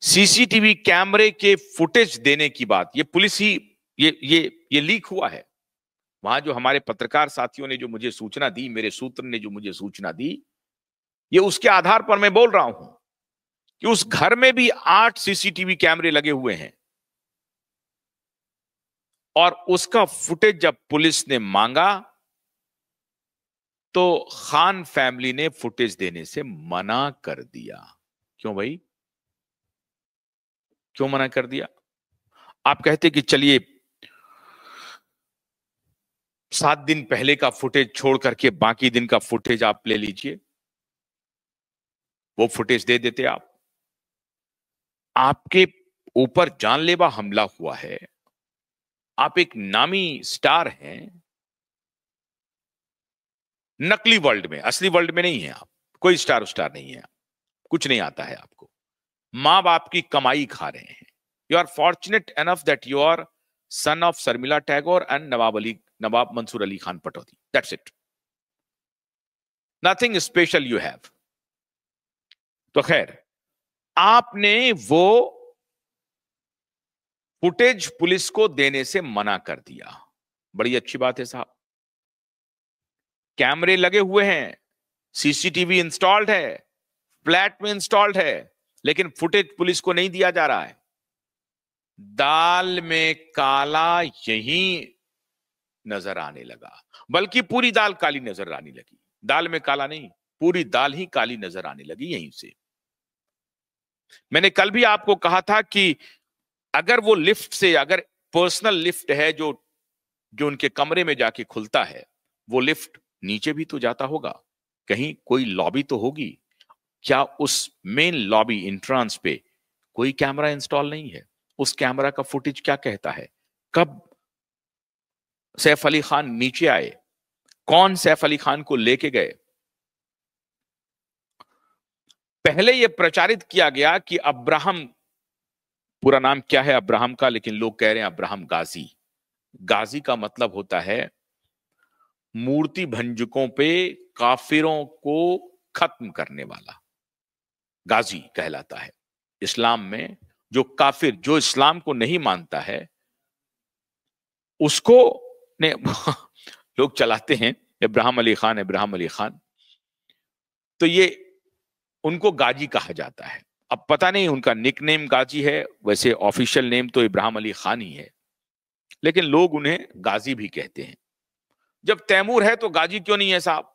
CCTV कैमरे के footage देने की बात, ये पुलिस ही ये लीक हुआ है। वहां जो हमारे पत्रकार साथियों ने जो मुझे सूचना दी, मेरे सूत्र ने जो मुझे सूचना दी, ये उसके आधार पर मैं बोल रहा हूं कि उस घर में भी 8 सीसीटीवी कैमरे लगे हुए हैं और उसका फुटेज जब पुलिस ने मांगा तो खान फैमिली ने फुटेज देने से मना कर दिया। क्यों भाई, क्यों मना कर दिया? आप कहते कि चलिए 7 दिन पहले का फुटेज छोड़ करके बाकी दिन का फुटेज आप ले लीजिए, वो फुटेज दे देते आप। आपके ऊपर जानलेवा हमला हुआ है, आप एक नामी स्टार हैं, नकली वर्ल्ड में, असली वर्ल्ड में नहीं है आप, कोई स्टार नहीं है, कुछ नहीं आता है आपको, मां बाप की कमाई खा रहे हैं। You are fortunate enough that you are son of Sharmila Tagore and Nawab Mansoor Ali Khan Pataudi, that's it, nothing special you have. तो खैर, आपने वो फुटेज पुलिस को देने से मना कर दिया, बड़ी अच्छी बात है साहब। कैमरे लगे हुए हैं, सीसीटीवी इंस्टॉल्ड है, फ्लैट में इंस्टॉल्ड है, लेकिन फुटेज पुलिस को नहीं दिया जा रहा है। दाल में काला यही नजर आने लगा, बल्कि पूरी दाल काली नजर आने लगी। दाल में काला नहीं, पूरी दाल ही काली नजर आने लगी यहीं से। मैंने कल भी आपको कहा था कि अगर वो लिफ्ट से, अगर पर्सनल लिफ्ट है जो उनके कमरे में जाके खुलता है, वो लिफ्ट नीचे भी तो जाता होगा, कहीं कोई लॉबी तो होगी। क्या उस मेन लॉबी इंट्रांस पे कोई कैमरा इंस्टॉल नहीं है? उस कैमरा का फुटेज क्या कहता है? कब सैफ अली खान नीचे आए, कौन सैफ अली खान को लेके गए? पहले यह प्रचारित किया गया कि अब्राहम, पूरा नाम क्या है अब्राहम का, लेकिन लोग कह रहे हैं अब्राहम गाजी। गाजी का मतलब होता है मूर्ति भंजकों पे काफिरों को खत्म करने वाला, गाजी कहलाता है। इस्लाम में जो काफिर, जो इस्लाम को नहीं मानता है, उसको ने लोग चलाते हैं इब्राहिम अली खान, इब्राहिम अली खान, तो ये उनको गाजी कहा जाता है। अब पता नहीं उनका निकनेम गाजी है, वैसे ऑफिशियल नेम तो इब्राहिम अली खान ही है, लेकिन लोग उन्हें गाजी भी कहते हैं। जब तैमूर है तो गाजी क्यों नहीं है साहब?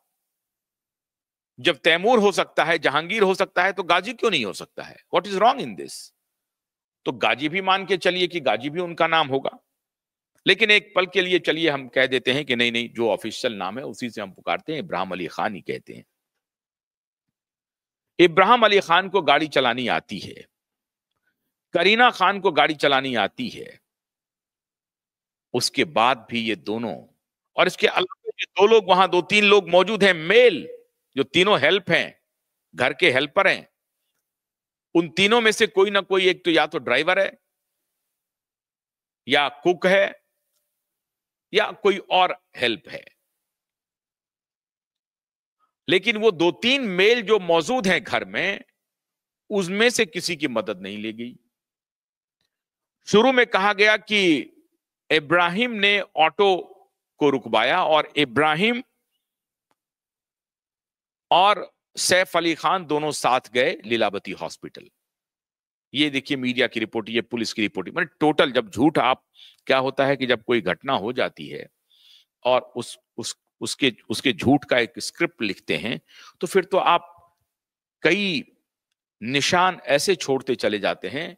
जब तैमूर हो सकता है, जहांगीर हो सकता है, तो गाजी क्यों नहीं हो सकता है? What is wrong in this? तो गाजी भी मान के चलिए कि गाजी भी उनका नाम होगा, लेकिन एक पल के लिए चलिए हम कह देते हैं कि नहीं नहीं, जो ऑफिशियल नाम है उसी से हम पुकारते हैं, इब्राहिम अली खान ही कहते हैं। इब्राहिम अली खान को गाड़ी चलानी आती है, करीना खान को गाड़ी चलानी आती है, उसके बाद भी ये दोनों, और इसके अलावा ये 2 लोग वहां, 2-3 लोग मौजूद हैं मेल, जो तीनों हेल्प हैं, घर के हेल्पर हैं। उन तीनों में से कोई ना कोई एक तो या तो ड्राइवर है, या कुक है, या कोई और हेल्प है। लेकिन वो 2-3 मेल जो मौजूद हैं घर में, उसमें से किसी की मदद नहीं ली गई। शुरू में कहा गया कि इब्राहिम ने ऑटो को रुकवाया और इब्राहिम और सैफ अली खान दोनों साथ गए लीलावती हॉस्पिटल। ये देखिए मीडिया की रिपोर्ट, ये पुलिस की रिपोर्ट, मतलब टोटल जब झूठ, आप क्या होता है कि जब कोई घटना हो जाती है और उसके झूठ का एक स्क्रिप्ट लिखते हैं, तो फिर तो आप कई निशान ऐसे छोड़ते चले जाते हैं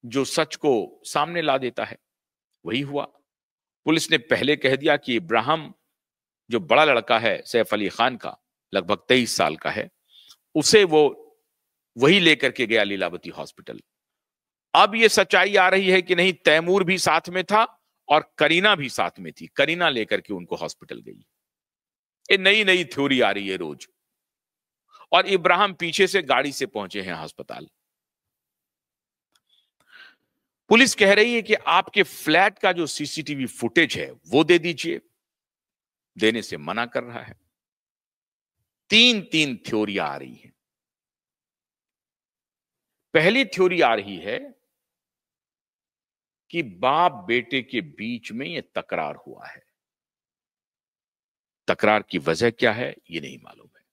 जो सच को सामने ला देता है। वही हुआ। पुलिस ने पहले कह दिया कि इब्राहिम, जो बड़ा लड़का है सैफ अली खान का, लगभग 23 साल का है, उसे वो वही लेकर के गया लीलावती हॉस्पिटल। अब ये सच्चाई आ रही है कि नहीं, तैमूर भी साथ में था और करीना भी साथ में थी, करीना लेकर के उनको हॉस्पिटल गई। ये नई नई थ्योरी आ रही है रोज, और इब्राहिम पीछे से गाड़ी से पहुंचे हैं अस्पताल। पुलिस कह रही है कि आपके फ्लैट का जो सीसीटीवी फुटेज है वो दे दीजिए, देने से मना कर रहा है। 3 थ्योरियां आ रही हैं। पहली थ्योरी आ रही है कि बाप बेटे के बीच में ये तकरार हुआ है। तकरार की वजह क्या है ये नहीं मालूम है।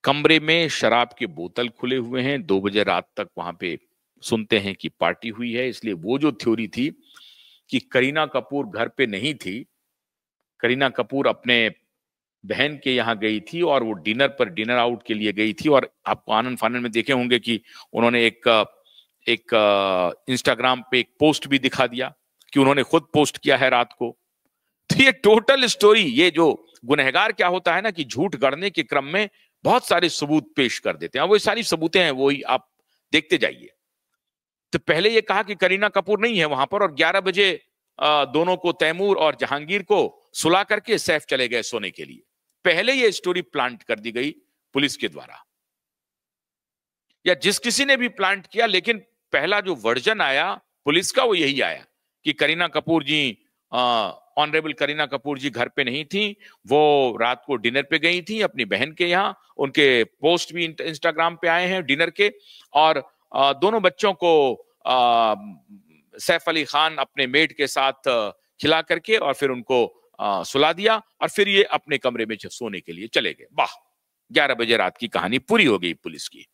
कमरे में शराब के बोतल खुले हुए हैं, 2 बजे रात तक वहां पे सुनते हैं कि पार्टी हुई है। इसलिए वो जो थ्योरी थी कि करीना कपूर घर पे नहीं थी, करीना कपूर अपने बहन के यहाँ गई थी और वो डिनर आउट के लिए गई थी। और आप आनंद फानन में देखे होंगे कि उन्होंने एक इंस्टाग्राम पे एक पोस्ट भी दिखा दिया कि उन्होंने खुद पोस्ट किया है रात को। तो ये टोटल स्टोरी, ये जो गुनहगार क्या होता है ना कि झूठ गढ़ने के क्रम में बहुत सारे सबूत पेश कर देते हैं। वो सारी सबूतें हैं, वो ही आप देखते जाइए। तो पहले ये कहा कि करीना कपूर नहीं है वहां पर, और 11 बजे दोनों को, तैमूर और जहांगीर को सुला करके सैफ चले गए सोने के लिए। पहले ये स्टोरी प्लांट कर दी गई पुलिस के द्वारा, या जिस किसी ने भी प्लांट किया, लेकिन पहला जो वर्जन आया पुलिस का वो यही आया कि करीना कपूर जी, ऑनरेबल करीना कपूर जी घर पे नहीं थी, वो रात को डिनर पे गई थी अपनी बहन के यहाँ। उनके पोस्ट भी इंस्टाग्राम पे आए हैं डिनर के। और दोनों बच्चों को सैफ अली खान अपने मेड के साथ खिला करके और फिर उनको सुला दिया, और फिर ये अपने कमरे में सोने के लिए चले गए। वाह, 11 बजे रात की कहानी पूरी हो गई पुलिस की।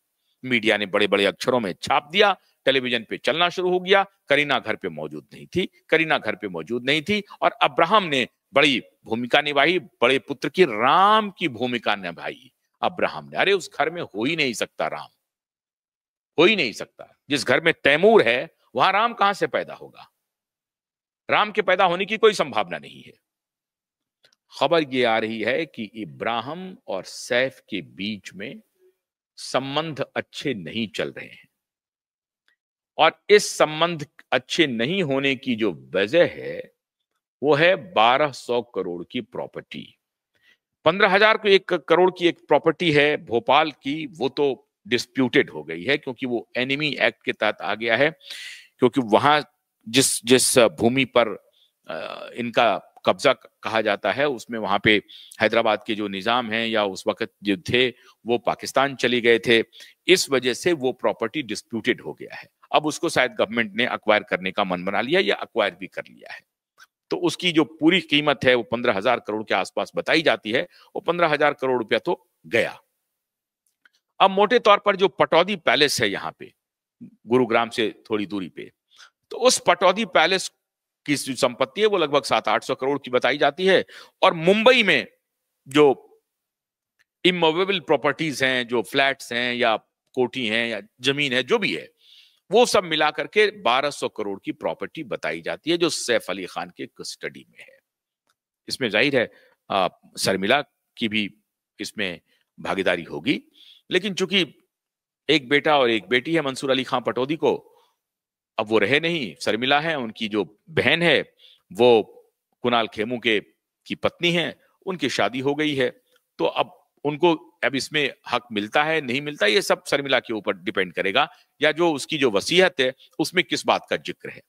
मीडिया ने बड़े बड़े अक्षरों में छाप दिया, टेलीविजन पे चलना शुरू हो गया। करीना घर पे मौजूद नहीं थी, करीना घर पे मौजूद नहीं थी। और अब्राहम ने बड़ी भूमिका निभाई, बड़े पुत्र की राम की भूमिका निभाई अब्राहम ने। अरे उस घर में हो ही नहीं सकता राम, हो ही नहीं सकता। जिस घर में तैमूर है वहां राम कहां से पैदा होगा? राम के पैदा होने की कोई संभावना नहीं है। खबर ये आ रही है कि इब्राहिम और सैफ के बीच में संबंध अच्छे नहीं चल रहे हैं, और इस संबंध अच्छे नहीं होने की जो वजह है वो है 1200 करोड़ की प्रॉपर्टी। 15,000 को 1 करोड़ की एक प्रॉपर्टी है भोपाल की, वो तो डिस्प्यूटेड हो गई है क्योंकि वो एनिमी एक्ट के तहत आ गया है। क्योंकि वहां जिस जिस भूमि पर इनका कब्जा कहा जाता है, उसमें वहां पे हैदराबाद के जो निजाम हैं या उस वक्त जो थे वो पाकिस्तान चले गए थे। इस वजह से वो प्रॉपर्टी डिस्प्यूटेड हो गया है। अब उसको शायद गवर्नमेंट ने अक्वायर करने का मन बना लिया या अक्वायर भी कर लिया है। तो उसकी जो पूरी कीमत है वो 15,000 करोड़ के आसपास बताई जाती है। वो 15,000 करोड़ रुपया तो गया। अब मोटे तौर पर जो पटौदी पैलेस है यहाँ पे गुरुग्राम से थोड़ी दूरी पे, तो उस पटौदी पैलेस की जो संपत्ति है वो लगभग 700-800 करोड़ की बताई जाती है। और मुंबई में जो इमूवेबल प्रॉपर्टीज हैं, जो फ्लैट्स हैं या कोठी हैं या जमीन है, जो भी है, वो सब मिलाकर के 1200 करोड़ की प्रॉपर्टी बताई जाती है जो सैफ अली खान के कस्टडी में है। इसमें जाहिर है शर्मिला की भी इसमें भागीदारी होगी, लेकिन चूंकि एक बेटा और एक बेटी है मंसूर अली खान पटौदी को, अब वो रहे नहीं, शर्मिला है, उनकी जो बहन है वो कुणाल खेमू के की पत्नी है, उनकी शादी हो गई है। तो अब उनको अब इसमें हक मिलता है नहीं मिलता, ये सब शर्मिला के ऊपर डिपेंड करेगा, या जो उसकी जो वसीयत है उसमें किस बात का जिक्र है,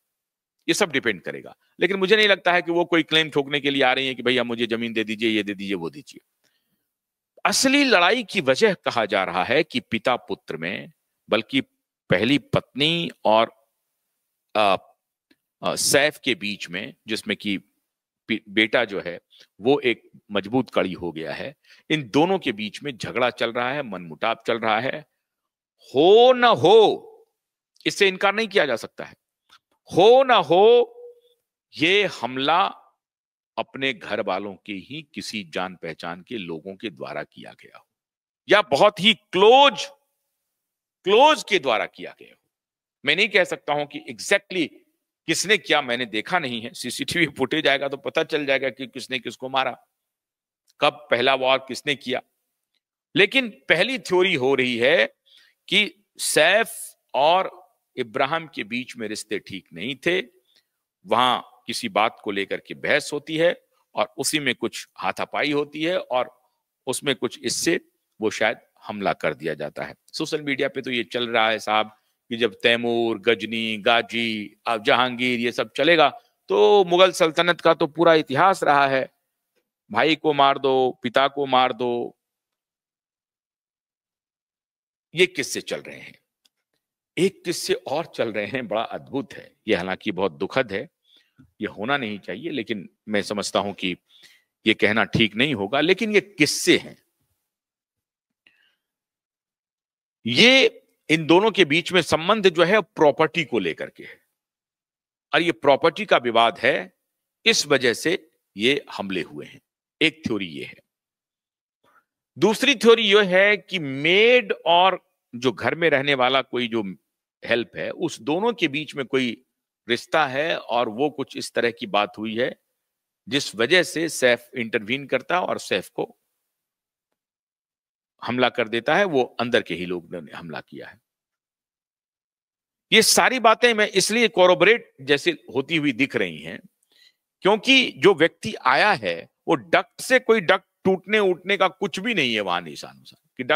ये सब डिपेंड करेगा। लेकिन मुझे नहीं लगता है कि वो कोई क्लेम ठोकने के लिए आ रही है कि भैया मुझे जमीन दे दीजिए, ये दे दीजिए, वो दीजिए। असली लड़ाई की वजह कहा जा रहा है कि पिता पुत्र में, बल्कि पहली पत्नी और सैफ के बीच में, जिसमें कि बेटा जो है वो एक मजबूत कड़ी हो गया है, इन दोनों के बीच में झगड़ा चल रहा है, मनमुटाव चल रहा है। हो ना हो, इससे इनकार नहीं किया जा सकता है, हो ना हो ये हमला अपने घर वालों के ही किसी जान पहचान के लोगों के द्वारा किया गया हो, या बहुत ही क्लोज के द्वारा किया गया हो। मैं नहीं कह सकता हूं कि एग्जैक्टली किसने किया, मैंने देखा नहीं है। सीसीटीवी फुटेज आएगा तो पता चल जाएगा कि किसने किसको मारा, कब पहला वार किसने किया। लेकिन पहली थ्योरी हो रही है कि सैफ और इब्राहिम के बीच में रिश्ते ठीक नहीं थे, वहां किसी बात को लेकर के बहस होती है और उसी में कुछ हाथापाई होती है और उसमें कुछ इससे वो शायद हमला कर दिया जाता है। सोशल मीडिया पे तो ये चल रहा है साहब कि जब तैमूर, गजनी, गाजी, अब जहांगीर ये सब चलेगा तो मुगल सल्तनत का तो पूरा इतिहास रहा है, भाई को मार दो, पिता को मार दो, ये किस्से चल रहे हैं। एक किस्से और चल रहे हैं, बड़ा अद्भुत है। ये हालांकि बहुत दुखद है, ये होना नहीं चाहिए, लेकिन मैं समझता हूं कि ये कहना ठीक नहीं होगा, लेकिन ये किस्से हैं। ये इन दोनों के बीच में संबंध जो है प्रॉपर्टी को लेकर के है, और ये प्रॉपर्टी का विवाद है, इस वजह से ये हमले हुए हैं। एक थ्योरी ये है। दूसरी थ्योरी यह है कि मेड और जो घर में रहने वाला कोई जो हेल्प है, उस दोनों के बीच में कोई रिश्ता है, और वो कुछ इस तरह की बात हुई है जिस वजह से सैफ इंटरवीन करता है और सैफ को हमला कर देता है। वो अंदर के ही लोग ने हमला किया है। ये सारी बातें मैं इसलिए कोरोबरेट जैसे होती हुई दिख रही हैं, क्योंकि जो व्यक्ति आया है वो डक्ट से, कोई डक्ट टूटने उठने का कुछ भी नहीं है वहां निशान कि डक्ट